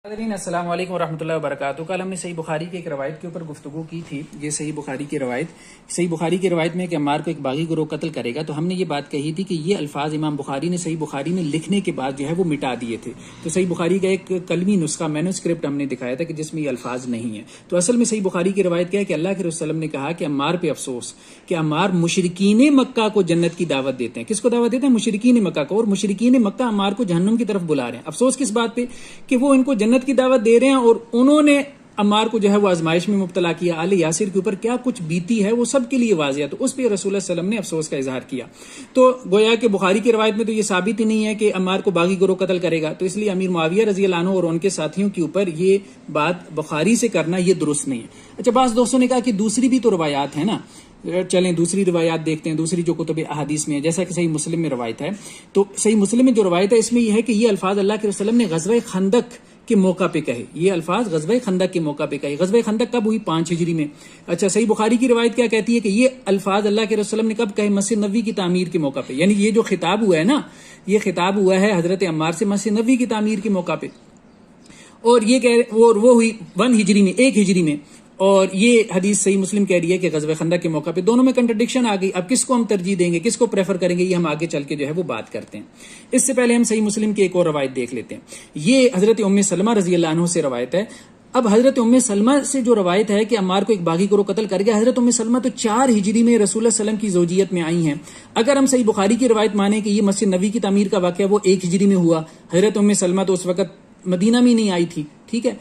السلام علیکم ورحمۃ اللہ وبرکاتہ۔ کل ہم نے صحیح بخاری کی ایک روایت کے اوپر گفتگو کی تھی۔ یہ صحیح بخاری کی روایت میں کہ عمار کو ایک باغی گروہ قتل کرے گا، تو ہم نے یہ بات کہی تھی کہ یہ الفاظ امام بخاری نے صحیح بخاری میں لکھنے کے بعد جو ہے وہ مٹا دیے تھے۔ تو صحیح بخاری کا ایک کلمی نسخہ مینوسکرپٹ ہم نے دکھایا تھا کہ جس میں یہ الفاظ نہیں ہیں۔ تو اصل میں صحیح بخاری کی روایت کیا ہے کہ اللہ کے رسول صلی اللہ علیہ وسلم نے کہا کہ عمار پہ افسوس کہ عمار مشرکین مکہ کو جنت کی دعوت دیتے ہیں۔ کس کو دعوت دیتے ہیں؟ مشرکین مکہ کو، اور مشرکین مکہ عمار کو جہنم کی طرف بلا رہے ہیں۔ افسوس کس بات پہ؟ کہ وہ ان کو جنت کی دعوت دے رہے ہیں اور انہوں نے عمار کو جو ہے وہ آزمائش میں مبتلا کیا۔ آل یاسر کے اوپر کیا کچھ بیتی ہے وہ سب کے لیے واضح ہے، تو اس پہ رسول اللہ صلی اللہ علیہ وسلم نے افسوس کا اظہار کیا۔ تو گویا کہ بخاری کی روایت میں تو یہ ثابت ہی نہیں ہے کہ عمار کو باغی گروہ قتل کرے گا، تو اس لیے امیر معاویہ رضی اللہ عنہ اور ان کے ساتھیوں کے اوپر یہ بات بخاری سے کرنا یہ درست نہیں ہے۔ اچھا، بعض دوستوں نے کہا کہ دوسری بھی تو روایات ہیں نا، چلیں دوسری روایات دیکھتے ہیں، دوسری جو کتب احادیث میں ہے، جیسا کہ صحیح مسلم میں روایت ہے۔ تو صحیح مسلم میں جو روایت ہے اس میں یہ ہے کہ یہ الفاظ اللہ کے رسول نے غزوہ خندق کے موقع پہ کہے، یہ الفاظ غزوہ خندق کے موقع پہ کہے۔ غزوہ خندق کب ہوئی؟ 5 ہجری میں۔ اچھا، صحیح بخاری کی روایت کیا کہتی ہے کہ یہ الفاظ اللہ کے رسول نے کب کہے؟ مسجد نبوی کی تعمیر کے موقع پہ، یعنی یہ جو خطاب ہوا ہے نا، یہ خطاب ہوا ہے حضرت عمار سے مسجد نبوی کی تعمیر کے موقع پہ، اور یہ وہ ہوئی 1 ہجری میں، 1 ہجری میں، اور یہ حدیث صحیح مسلم کہہ رہی ہے کہ غزوہ خندق کے موقع پہ۔ دونوں میں کنٹرڈکشن آ گئی، اب کس کو ہم ترجیح دیں گے، کس کو پریفر کریں گے، یہ ہم آگے چل کے جو ہے وہ بات کرتے ہیں۔ اس سے پہلے ہم صحیح مسلم کی ایک اور روایت دیکھ لیتے ہیں۔ یہ حضرت ام سلمہ رضی اللہ عنہ سے روایت ہے۔ اب حضرت ام سلمہ سے جو روایت ہے کہ عمار کو ایک باغی گروہ قتل کر گیا، حضرت ام سلمہ تو 4 ہجری میں رسول اللہ صلی اللہ علیہ وسلم کی زوجیت میں آئی ہیں۔ اگر ہم صحیح بخاری کی روایت مانیں کہ یہ مسجد نبوی کی تعمیر کا واقعہ وہ 1 ہجری میں ہوا، حضرت ام سلمہ تو اس وقت مدینہ میں نہیں آئی تھی، ٹھیک ہے،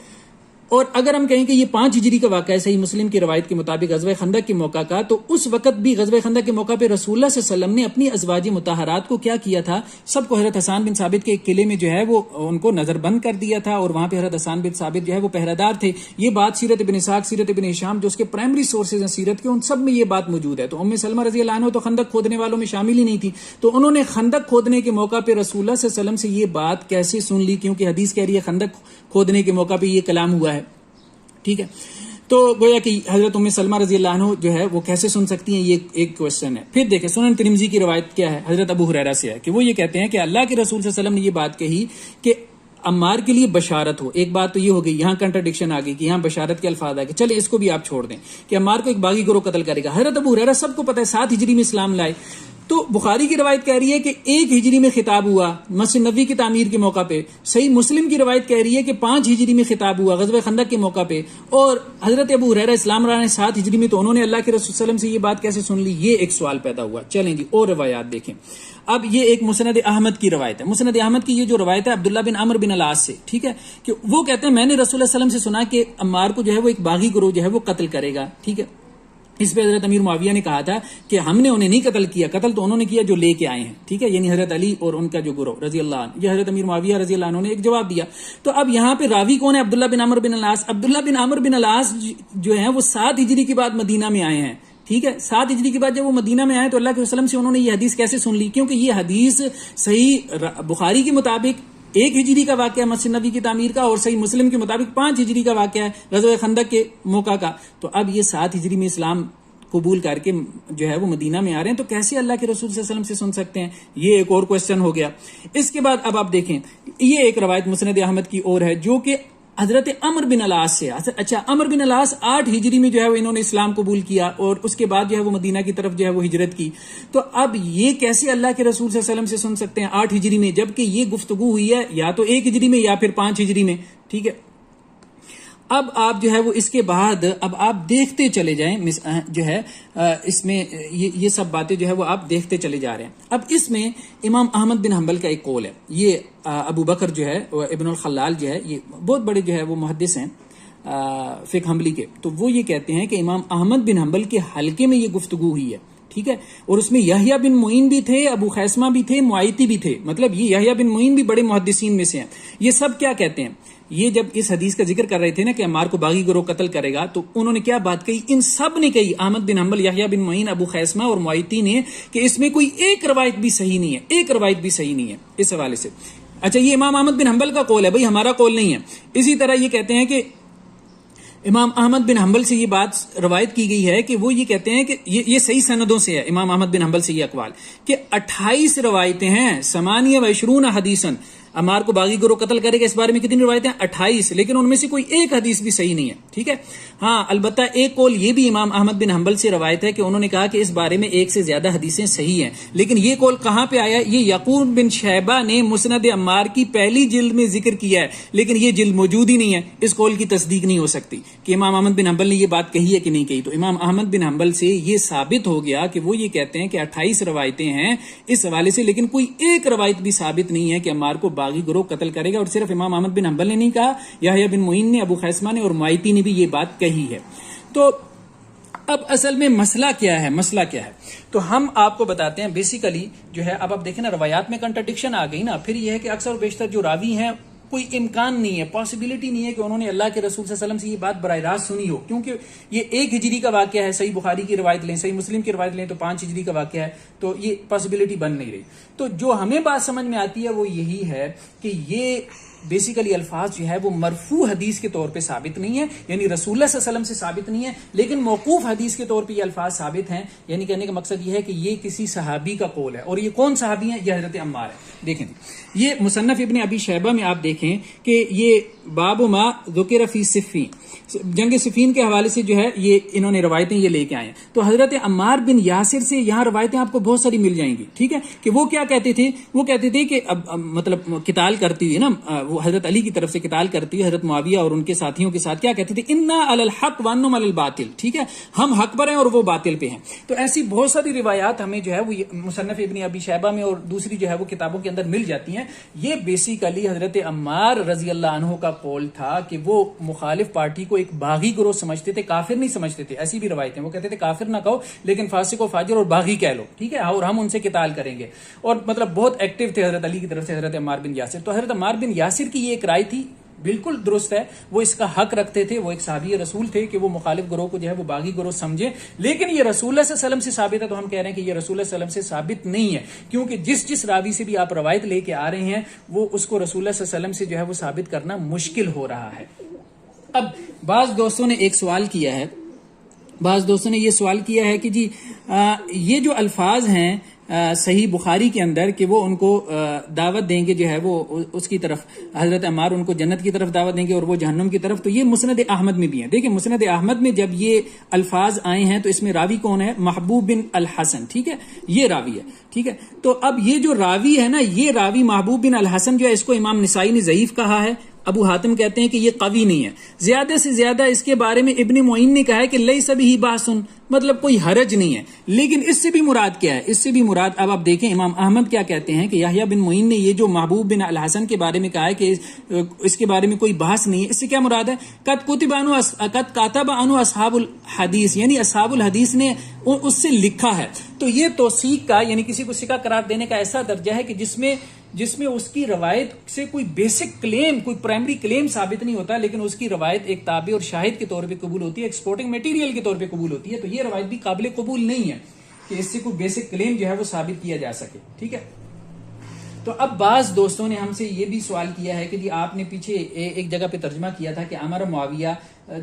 اور اگر ہم کہیں کہ یہ 5 ہجری کا واقعہ ہے صحیح مسلم کی روایت کے مطابق غزوہ خندق کے موقع کا، تو اس وقت بھی غزوہ خندق کے موقع پہ رسول اللہ صلی اللہ علیہ وسلم نے اپنی ازواج مطہرات کو کیا کیا تھا؟ سب کو حضرت حسان بن ثابت کے ایک قلعے میں جو ہے وہ ان کو نظر بند کر دیا تھا، اور وہاں پہ حضرت حسان بن ثابت جو ہے وہ پہرہ دار تھے۔ یہ بات سیرت ابن اسحاق، سیرت ابن ہشام جو اس کے پرائمری سورسز ہیں سیرت کے، ان سب میں یہ بات موجود ہے۔ تو ام سلمہ رضی اللہ عنہ تو خندق کھودنے والوں میں شامل ہی نہیں تھی، تو انہوں نے خندق کھودنے کے موقع پہ رسول اللہ صلی اللہ علیہ وسلم سے یہ بات کیسے سن لی؟ کیونکہ حدیث کہہ رہی ہے خندق کھودنے کے موقع پہ یہ کلام ہوا ہے، ٹھیک ہے۔ تو گویا کہ حضرت ام سلمہ رضی اللہ عنہ جو ہے وہ کیسے سن سکتی ہیں، یہ ایک کوشچن ہے۔ پھر دیکھیں سنن ترمذی کی روایت کیا ہے، حضرت ابو ہریرہ سے ہے کہ وہ یہ کہتے ہیں کہ اللہ کے رسول صلی اللہ علیہ وسلم نے یہ بات کہی کہ عمار کے لیے بشارت ہو۔ ایک بات تو یہ ہو گئی، یہاں کنٹرڈکشن آ گئی کہ یہاں بشارت کے الفاظ آ گئے، چلے اس کو بھی آپ چھوڑ دیں کہ عمار کو ایک باغی گروہ قتل کرے گا۔ حضرت ابو ہریرہ سب کو پتہ ہے 7 ہجری میں اسلام لائے، تو بخاری کی روایت کہہ رہی ہے کہ 1 ہجری میں خطاب ہوا مسجد نبوی کی تعمیر کے موقع پہ، صحیح مسلم کی روایت کہہ رہی ہے کہ 5 ہجری میں خطاب ہوا غزوہ خندق کے موقع پہ، اور حضرت ابو ہریرہ اسلام لائے 7 ہجری میں، تو انہوں نے اللہ کے رسول صلی اللہ علیہ وسلم سے یہ بات کیسے سن لی؟ یہ ایک سوال پیدا ہوا۔ چلیں جی اور روایات دیکھیں۔ اب یہ ایک مسند احمد کی روایت ہے۔ مسند احمد کی یہ جو روایت ہے عبداللہ بن عمرو بن العاص سے، ٹھیک ہے، کہ وہ کہتے ہیں میں نے رسول اللہ صلی اللہ علیہ وسلم سے سنا کہ عمار کو جو ہے وہ ایک باغی گروہ جو ہے وہ قتل کرے گا، ٹھیک ہے۔ اس پہ حضرت امیر معاویہ نے کہا تھا کہ ہم نے انہیں نہیں قتل کیا، قتل تو انہوں نے کیا جو لے کے آئے ہیں، ٹھیک ہے، یعنی حضرت علی اور ان کا جو گروہ رضی اللہ عنہ۔ یہ حضرت امیر معاویہ رضی اللہ عنہ نے ایک جواب دیا۔ تو اب یہاں پہ راوی کون ہے؟ عبداللہ بن عمرو بن العاص۔ عبداللہ بن عمرو بن العاص جو ہیں وہ 7 ہجری کے بعد مدینہ میں آئے ہیں، ٹھیک ہے۔ 7 ہجری کے بعد جب وہ مدینہ میں آئے تو اللہ کے وسلم سے انہوں نے یہ حدیث کیسے سن لی؟ کیونکہ یہ حدیث صحیح بخاری کے مطابق 1 ہجری کا واقعہ مسجد نبوی کی تعمیر کا، اور صحیح مسلم کے مطابق 5 ہجری کا واقعہ ہے غزوہ خندق کے موقع کا۔ تو اب یہ 7 ہجری میں اسلام قبول کر کے جو ہے وہ مدینہ میں آ رہے ہیں، تو کیسے اللہ کے رسول صلی اللہ علیہ وسلم سے سن سکتے ہیں؟ یہ ایک اور کوشچن ہو گیا۔ اس کے بعد اب آپ دیکھیں یہ ایک روایت مسند احمد کی اور ہے جو کہ حضرت عمرو بن العاص سے۔ اچھا، عمرو بن العاص 8 ہجری میں جو ہے وہ انہوں نے اسلام قبول کیا، اور اس کے بعد جو ہے وہ مدینہ کی طرف جو ہے وہ ہجرت کی۔ تو اب یہ کیسے اللہ کے رسول صلی اللہ علیہ وسلم سے سن سکتے ہیں 8 ہجری میں، جبکہ یہ گفتگو ہوئی ہے یا تو 1 ہجری میں یا پھر 5 ہجری میں، ٹھیک ہے۔ اب آپ جو ہے وہ اس کے بعد اب آپ دیکھتے چلے جائیں، جو ہے اس میں یہ سب باتیں جو ہے وہ آپ دیکھتے چلے جا رہے ہیں۔ اب اس میں امام احمد بن حنبل کا ایک قول ہے، یہ ابو بکر جو ہے ابن الخلال جو ہے یہ بہت بڑے جو ہے وہ محدث ہیں فقہ حنبلی کے، تو وہ یہ کہتے ہیں کہ امام احمد بن حنبل کے حلقے میں یہ گفتگو ہوئی ہے، ٹھیک ہے، اور اس میں یحییٰ بن معین بھی تھے، ابو خیثمہ بھی تھے، معایتی بھی تھے، مطلب یہ یحییٰ بن معین بھی بڑے محدثین میں سے ہیں۔ یہ سب کیا کہتے ہیں؟ یہ جب اس حدیث کا ذکر کر رہے تھے نا کہ عمار کو باغی گروہ قتل کرے گا، تو انہوں نے کیا بات کہی؟ ان سب نے کہی، احمد بن حنبل، یحییٰ بن معین، ابو خیثمہ اور معایتی نے، کہ اس میں کوئی ایک روایت بھی صحیح نہیں ہے، ایک روایت بھی صحیح نہیں ہے اس حوالے سے۔ اچھا، یہ امام احمد بن حنبل کا قول ہے، بھائی ہمارا قول نہیں ہے۔ اسی طرح یہ کہتے ہیں کہ امام احمد بن حنبل سے یہ بات روایت کی گئی ہے کہ وہ یہ کہتے ہیں کہ یہ صحیح سندوں سے ہے، امام احمد بن حنبل سے یہ اقوال کہ 28 روایتیں ہیں، 28 حدیثاً، عمار کو باغی گروہ قتل کرے گا، اس بارے میں کتنی روایتیں؟ 28، لیکن ان میں سے کوئی ایک حدیث بھی صحیح نہیں ہے، ٹھیک ہے. ہاں البتہ ایک قول یہ بھی امام احمد بن حنبل سے روایت ہے کہ انہوں نے کہا کہ اس بارے میں ایک سے زیادہ حدیثیں صحیح ہیں، لیکن یہ قول کہاں پہ آیا؟ یہ یعقوب بن شیبہ نے مسند عمار کی پہلی جلد میں ذکر کیا ہے، لیکن یہ جلد موجود ہی نہیں ہے. اس قول کی تصدیق نہیں ہو سکتی کہ امام احمد بن حنبل نے یہ بات کہی ہے کہ نہیں کہی. تو امام احمد بن حنبل سے یہ ثابت ہو گیا کہ وہ یہ کہتے ہیں کہ 28 روایتیں ہیں اس حوالے سے، لیکن کوئی ایک روایت بھی ثابت نہیں ہے کہ عمار کو باغی گروہ قتل کرے گا. اور صرف امام احمد بن حنبل نے نہیں کہا، یحییٰ بن معین نے، ابو خیثمہ نے اور معیطی نے بھی یہ بات کہی ہے. تو اب اصل میں مسئلہ کیا ہے؟ تو ہم آپ کو بتاتے ہیں بیسیکلی جو ہے. اب آپ دیکھیں نا روایات میں کنٹرڈکشن آ گئی نا. پھر یہ ہے کہ اکثر و بیشتر جو راوی ہیں کوئی امکان نہیں ہے، پاسبلٹی نہیں ہے کہ انہوں نے اللہ کے رسول صلی اللہ علیہ وسلم سے یہ بات براہ راست سنی ہو، کیونکہ یہ 1 ہجری کا واقعہ ہے. صحیح بخاری کی روایت لیں، صحیح مسلم کی روایت لیں تو 5 ہجری کا واقعہ ہے، تو یہ پاسبلٹی بن نہیں رہی. تو جو ہمیں بات سمجھ میں آتی ہے وہ یہی ہے کہ یہ بیسیکلی الفاظ جو ہے وہ مرفوع حدیث کے طور پہ ثابت نہیں ہے، یعنی رسول اللہ صلی اللہ علیہ وسلم سے ثابت نہیں ہے، لیکن موقوف حدیث کے طور پہ یہ الفاظ ثابت ہیں. یعنی کہنے کا مقصد یہ ہے کہ یہ کسی صحابی کا قول ہے. اور یہ کون صحابی ہیں؟ یہ حضرت عمار ہے. دیکھیں یہ مصنف ابن ابی شیبہ میں آپ دیکھیں کہ یہ باب ما ذکر فی صفین، جنگ صفین کے حوالے سے جو ہے یہ انہوں نے روایتیں یہ لے کے آئے ہیں. تو حضرت عمار بن یاسر سے یہاں روایتیں آپ کو بہت ساری مل جائیں گی، ٹھیک ہے. کہ وہ کیا کہتے تھے؟ وہ کہتے تھے کہ مطلب قتال کرتی ہوئی نا، وہ حضرت علی کی طرف سے قتال کرتی ہوئی حضرت معاویہ اور ان کے ساتھیوں کے ساتھ کیا کہتے تھے؟ انا علی الحق وانتم علی الباطل، ٹھیک ہے، ہم حق پر ہیں اور وہ باطل پہ ہیں. تو ایسی بہت ساری روایات ہمیں جو ہے وہ مصنف ابن ابی شیبہ میں اور دوسری جو ہے وہ کتابوں کے اندر مل جاتی ہیں. یہ بیسیکلی حضرت عمار رضی اللہ عنہ کا قول تھا کہ وہ مخالف پارٹی کو ایک باغی گروہ سمجھتے تھے، کافر نہیں سمجھتے تھے. ایسی بھی روایتیں، وہ کہتے تھے کافر نہ کہو لیکن فاسق و فاجر اور باغی کہہ لو، ٹھیک ہے، اور ہم ان سے قتال کریں گے. اور مطلب بہت ایکٹیو تھے حضرت علی کی طرف سے حضرت عمار بن یاسر. تو حضرت عمار بن یاسر کی یہ ایک رائے تھی، بالکل درست ہے، وہ اس کا حق رکھتے تھے، وہ ایک صحابی رسول تھے کہ وہ مخالف گروہ کو جو ہے وہ باغی گروہ سمجھے. لیکن یہ رسول اللہ صلی اللہ علیہ وسلم سے ثابت ہے، تو ہم کہہ رہے ہیں کہ یہ رسول اللہ صلی اللہ علیہ وسلم سے ثابت نہیں ہے، کیونکہ جس راوی سے بھی آپ روایت لے کے آ رہے ہیں وہ اس کو رسول اللہ صلی اللہ علیہ وسلم سے جو ہے وہ ثابت کرنا مشکل ہو رہا ہے. اب بعض دوستوں نے ایک سوال کیا ہے، بعض دوستوں نے یہ سوال کیا ہے کہ جی یہ جو الفاظ ہیں صحیح بخاری کے اندر کہ وہ ان کو دعوت دیں گے جو ہے وہ اس کی طرف، حضرت عمار ان کو جنت کی طرف دعوت دیں گے اور وہ جہنم کی طرف، تو یہ مسند احمد میں بھی ہیں. دیکھیں مسند احمد میں جب یہ الفاظ آئے ہیں تو اس میں راوی کون ہے؟ محبوب بن الحسن، ٹھیک ہے، یہ راوی ہے، ٹھیک ہے. تو اب یہ جو راوی ہے نا، یہ راوی محبوب بن الحسن جو ہے اس کو امام نسائی نے ضعیف کہا ہے. ابو حاتم کہتے ہیں کہ یہ قوی نہیں ہے. زیادہ سے زیادہ اس کے بارے میں ابن معین نے کہا ہے کہ لیس بہ باس، مطلب کوئی حرج نہیں ہے. لیکن اس سے بھی مراد کیا ہے؟ اس سے بھی مراد اب آپ دیکھیں امام احمد کیا کہتے ہیں کہ یحییٰ بن معین نے یہ جو محبوب بن الحسن کے بارے میں کہا ہے کہ اس کے بارے میں کوئی بحث نہیں ہے، اس سے کیا مراد ہے؟ قد کاتب عنہ اصحاب الحدیث، یعنی اصحاب الحدیث نے اس سے لکھا ہے. تو یہ توثیق کا یعنی کسی کو ثقہ قرار دینے کا ایسا درجہ ہے کہ جس میں اس کی روایت سے کوئی بیسک کلیم، کوئی پرائمری کلیم ثابت نہیں ہوتا، لیکن اس کی روایت ایک تابع اور شاہد کے طور پہ قبول ہوتی ہے، ایکسپورٹنگ میٹیریل کے طور پہ قبول ہوتی ہے. تو یہ روایت بھی قابل قبول نہیں ہے کہ اس سے کوئی بیسک کلیم جو ہے وہ ثابت کیا جا سکے، ٹھیک ہے. تو اب بعض دوستوں نے ہم سے یہ بھی سوال کیا ہے کہ جی آپ نے پیچھے ایک جگہ پہ ترجمہ کیا تھا کہ امر معاویہ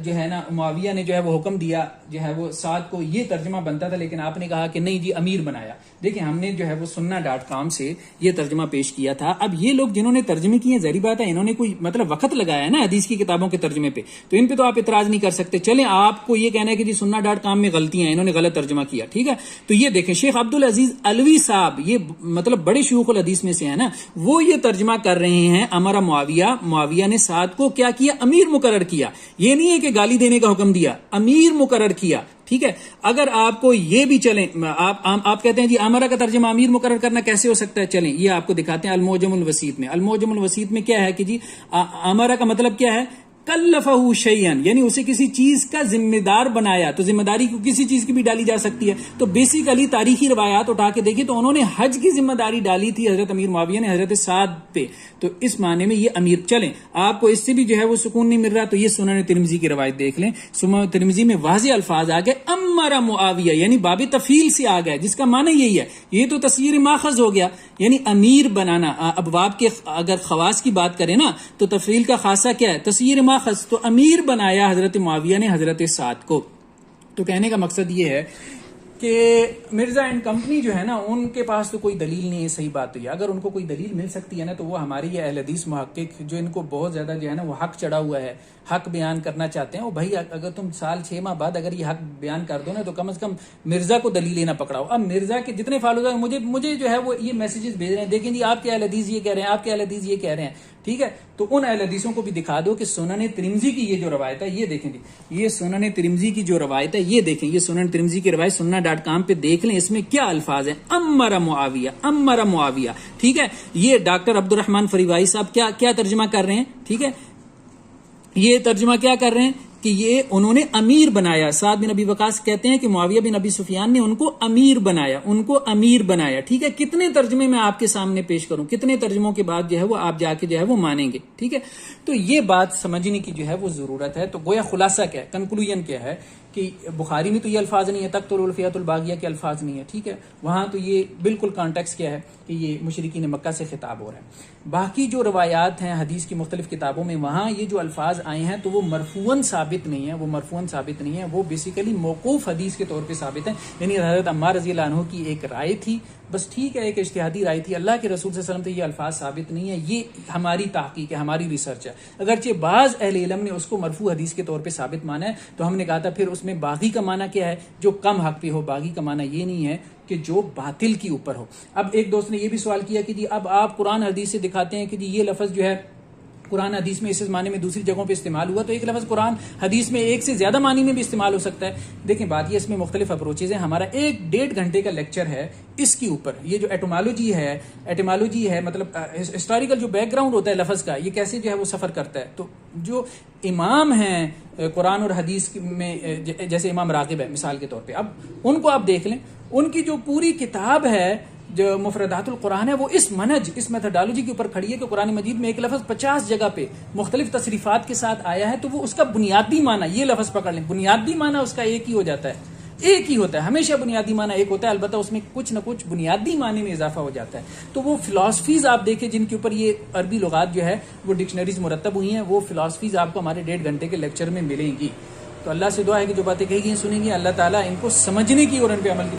جو ہے نا، معاویہ نے جو ہے وہ حکم دیا جو ہے وہ سعد کو، یہ ترجمہ بنتا تھا، لیکن آپ نے کہا کہ نہیں جی امیر بنایا. دیکھیں ہم نے جو ہے وہ sunna.com سے یہ ترجمہ پیش کیا تھا. اب یہ لوگ جنہوں نے ترجمے کیے ظاہری بات ہے انہوں نے کوئی مطلب وقت لگایا ہے نا حدیث کی کتابوں کے ترجمے پہ، تو ان پہ تو آپ اعتراض نہیں کر سکتے. چلیں آپ کو یہ کہنا ہے کہ جی sunna.com میں غلطیاں ہیں، انہوں نے غلط ترجمہ کیا، ٹھیک ہے. تو یہ دیکھیں شیخ عبدالعزیز علوی صاحب، یہ مطلب بڑے شیوخ الحدیث میں سے ہیں نا، وہ یہ ترجمہ کر رہے ہیں امر معاویہ نے سعد کو کیا کیا؟ امیر مقرر کیا. یہ نہیں ہے کہ گالی دینے کا حکم دیا، امیر مقرر کیا، ٹھیک ہے. اگر آپ کو یہ بھی چلیں، آپ کہتے ہیں جی امرہ کا ترجمہ امیر مقرر کرنا کیسے ہو سکتا ہے، چلیں یہ آپ کو دکھاتے ہیں المعجم الوسیط میں. المعجم الوسیط میں کیا ہے کہ جی امرہ کا مطلب کیا ہے؟ کلفہ شیئن، یعنی اسے کسی چیز کا ذمہ دار بنایا. تو ذمہ داری کو کسی چیز کی بھی ڈالی جا سکتی ہے. تو بیسیکلی تاریخی روایات اٹھا کے دیکھیں تو انہوں نے حج کی ذمہ داری ڈالی تھی حضرت امیر معاویہ نے حضرت سعد پہ. تو اس معنی میں یہ امیر. چلیں آپ کو اس سے بھی جو ہے وہ سکون نہیں مل رہا تو یہ سنن ترمذی کی روایت دیکھ لیں. سنن ترمذی میں واضح الفاظ آ گئے امر معاویہ، یعنی باب تفیل سے آ گئے، جس کا معنی یہی ہے. یہ تو تصویر ماخذ ہو گیا، یعنی امیر بنانا. ابواب کے اگر خواص کی بات کریں نا تو تفعیل کا خاصہ کیا ہے؟ تصویر ماخذ. تو امیر بنایا حضرت معاویہ نے حضرت سعد کو. تو کہنے کا مقصد یہ ہے کہ مرزا اینڈ کمپنی جو ہے نا ان کے پاس تو کوئی دلیل نہیں ہے. صحیح بات تو یہ اگر ان کو کوئی دلیل مل سکتی ہے نا تو وہ ہماری یہ اہل حدیث محقق جو ان کو بہت زیادہ جو ہے نا وہ حق چڑھا ہوا ہے, حق بیان کرنا چاہتے ہیں, وہ بھائی اگر تم سال 6 ماہ بعد اگر یہ حق بیان کر دو نا تو کم از کم مرزا کو دلیل لینا پکڑاؤ. اب مرزا کے جتنے فالوور مجھے جو ہے وہ یہ میسیجز بھیج رہے ہیں, دیکھیں جی آپ کے اہل حدیث یہ کہہ رہے ہیں, آپ کے اہل حدیث یہ کہہ رہے ہیں, ٹھیک ہے, تو ان اہل حدیثوں کو بھی دکھا دو کہ سنن ترمذی کی یہ جو روایت ہے یہ دیکھیں جی, یہ سنن ترمذی کی جو روایت ہے یہ دیکھیں, یہ سنن ترمذی کی روایت sunna.com پہ دیکھ لیں, اس میں کیا الفاظ ہیں, امر معاویہ, ٹھیک ہے. یہ ڈاکٹر عبد الرحمن فریوائی صاحب کیا ترجمہ کر رہے ہیں, ٹھیک ہے, یہ ترجمہ کیا کر رہے ہیں کہ یہ انہوں نے امیر بنایا. سعد بن ابی وقاص کہتے ہیں کہ معاویہ بن ابی سفیان نے ان کو امیر بنایا, ٹھیک ہے. کتنے ترجمے میں آپ کے سامنے پیش کروں, کتنے ترجموں کے بعد جو ہے وہ آپ جا کے جو ہے وہ مانیں گے, ٹھیک ہے. تو یہ بات سمجھنے کی جو ہے وہ ضرورت ہے. تو گویا خلاصہ کیا ہے, کنکلوژن کیا ہے کہ بخاری میں تو یہ الفاظ نہیں ہے, تقتل الفیات الباغیہ کے الفاظ نہیں ہے, ٹھیک ہے, وہاں تو یہ بالکل کانٹیکس کیا ہے کہ یہ مشرکین مکہ سے خطاب ہو رہا ہے. باقی جو روایات ہیں حدیث کی مختلف کتابوں میں وہاں یہ جو الفاظ آئے ہیں تو وہ مرفوعاً ثابت نہیں ہے, وہ بیسیکلی موقوف حدیث کے طور پہ ثابت ہیں. یعنی حضرت عمار رضی اللہ عنہ کی ایک رائے تھی, بس ٹھیک ہے, ایک اجتہادی رائے تھی, اللہ کے رسول صلی اللہ علیہ وسلم سے یہ الفاظ ثابت نہیں ہے. یہ ہماری تحقیق ہے, ہماری ریسرچ ہے. اگرچہ بعض اہل علم نے اس کو مرفوع حدیث کے طور پہ ثابت مانا ہے, تو ہم نے کہا تھا پھر اس میں باغی کا معنی کیا ہے, جو کم حق پہ ہو. باغی کا معنی یہ نہیں ہے کہ جو باطل کی اوپر ہو. اب ایک دوست نے یہ بھی سوال کیا کہ جی اب آپ قرآن حدیث سے دکھاتے ہیں کہ جی یہ لفظ جو ہے قرآن حدیث میں اس معنی میں دوسری جگہوں پہ استعمال ہوا, تو ایک لفظ قرآن حدیث میں ایک سے زیادہ معنی میں بھی استعمال ہو سکتا ہے. دیکھیں بات یہ اس میں مختلف اپروچز ہیں. ہمارا 1-1.5 گھنٹے کا لیکچر ہے اس کے اوپر. یہ جو ایٹیمالوجی ہے مطلب ہسٹوریکل جو بیک گراؤنڈ ہوتا ہے لفظ کا, یہ کیسے جو ہے وہ سفر کرتا ہے. تو جو امام ہیں قرآن اور حدیث میں, جیسے امام راغب ہے مثال کے طور پہ, اب ان کو آپ دیکھ لیں, ان کی جو پوری کتاب ہے جو مفردات القرآن ہے وہ اس میتھڈالوجی کے اوپر کھڑی ہے کہ قرآن مجید میں ایک لفظ 50 جگہ پہ مختلف تصریفات کے ساتھ آیا ہے, تو وہ اس کا بنیادی معنی, یہ لفظ پکڑ لیں, بنیادی معنی اس کا ایک ہی ہو جاتا ہے, ایک ہی ہوتا ہے, ہمیشہ بنیادی معنی ایک ہوتا ہے, البتہ اس میں کچھ نہ کچھ بنیادی معنی میں اضافہ ہو جاتا ہے. تو وہ فلاسفیز آپ دیکھیں جن کے اوپر یہ عربی لغات جو ہے وہ ڈکشنریز مرتب ہوئی ہیں, وہ فلاسفیز آپ کو ہمارے 1.5 گھنٹے کے لیکچر میں ملیں گی. تو اللہ سے دعا ہے کہ جو باتیں کہی گئی سنیں گی, اللہ تعالیٰ ان کو سمجھنے کی اور ان پہ عمل کی